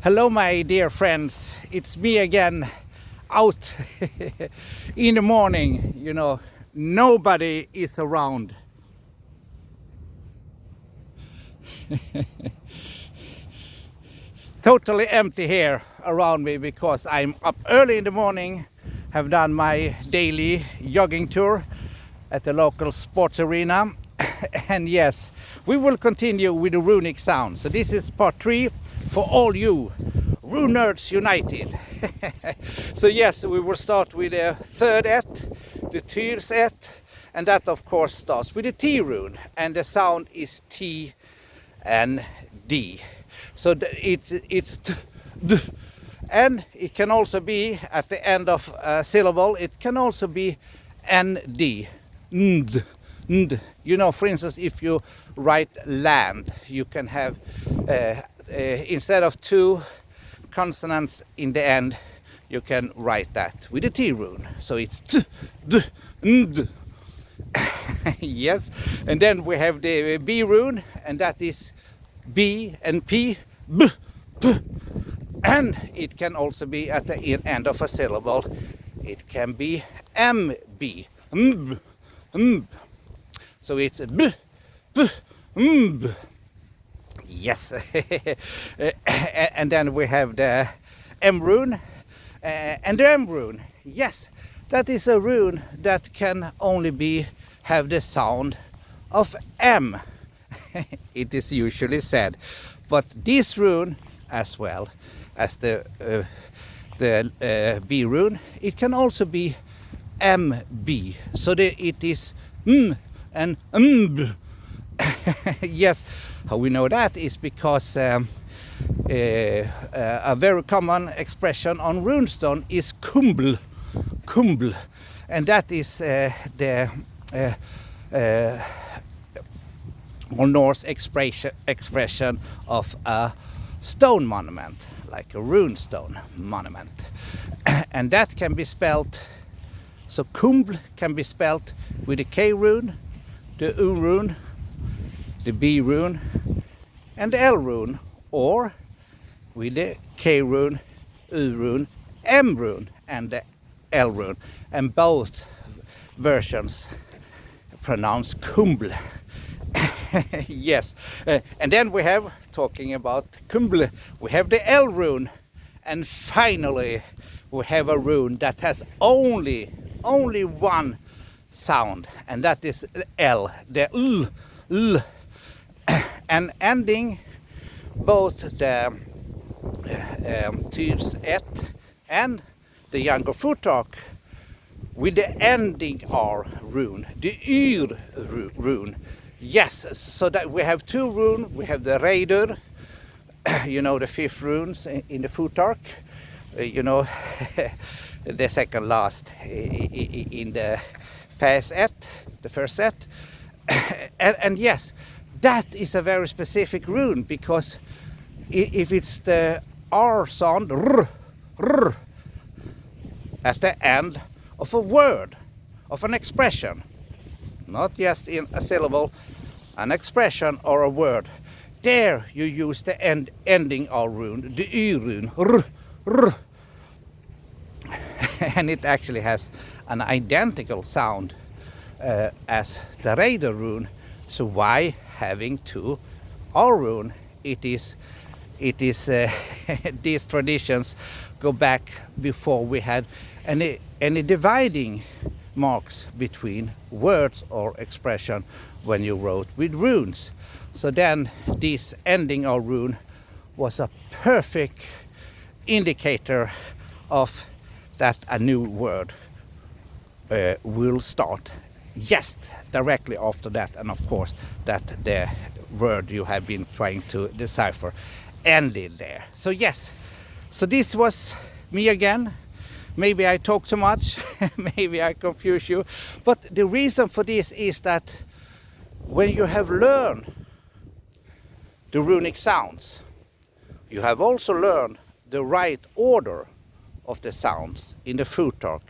Hello, my dear friends. It's me again, out in the morning. You know, nobody is around. Totally empty here around me because I'm up early in the morning, have done my daily jogging tour at the local sports arena. And yes, we will continue with the Runic Sounds. So this is part 3 for all you Runerds United. So yes, we will start with the third et, the Tyrs et, and that of course starts with the T rune, and the sound is T and D. So it's t, d, and it can also be at the end of a syllable. It can also be nd, nd, nd. You know, for instance, if you write land, you can have instead of 2 consonants in the end, you can write that with the T rune. So it's t, d, nd. Yes, and then we have the B rune, and that is B and P, B, P. And it can also be at the end of a syllable. It can be MB, mb, mb. So it's B, P, mb. Yes. And then we have the M rune. And the M rune, yes, that is a rune that can only have the sound of M. It is usually said. But this rune, as well as the B rune, it can also be MB. So it is M and MB. Yes, how we know that is because a very common expression on runestone is kumbl, kumbl, and that is the Norse expression of a stone monument, like a runestone monument. And that can be spelled, so kumbl can be spelled with the K rune, the U rune, the B rune, and the L rune, or with the K rune, U rune, M rune, and the L rune. And both versions pronounce kumbl. Yes, and then we have, talking about kumbl, we have the L rune, and finally we have a rune that has only one sound, and that is L, the L, and ending both the Tyrs et and the younger Futhark with the ending R rune, the Yr rune. Yes, so that we have 2 runes. We have the Raider, you know, the 5th runes in the Futhark, you know, the second last in the first et, the first set. And yes, that is a very specific rune, because if it's the R sound, r, at the end of a word, of an expression, not just in a syllable, an expression or a word, there you use the ending R rune, the Y rune, r. And it actually has an identical sound as the Raider rune. So why having 2 R rune? It is these traditions go back before we had any dividing marks between words or expression when you wrote with runes. So then this ending of rune was a perfect indicator of that a new word will start just directly after that, and of course that the word you have been trying to decipher ended there. So yes, so this was me again. Maybe I talk too much, maybe I confuse you, but the reason for this is that when you have learned the runic sounds, you have also learned the right order of the sounds in the Futhark.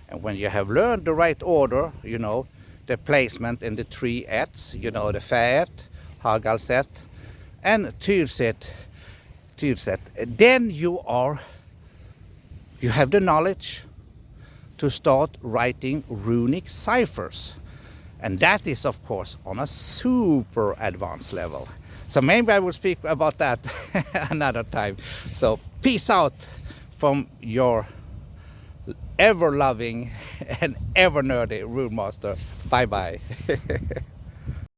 And when you have learned the right order, you know, the placement in the 3 ets, you know, the Fä et, Hagalset, and Tyrs et, to use that. Then you have the knowledge to start writing runic ciphers. And that is, of course, on a super advanced level. So maybe I will speak about that another time. So peace out from your ever loving and ever nerdy rune master. Bye bye.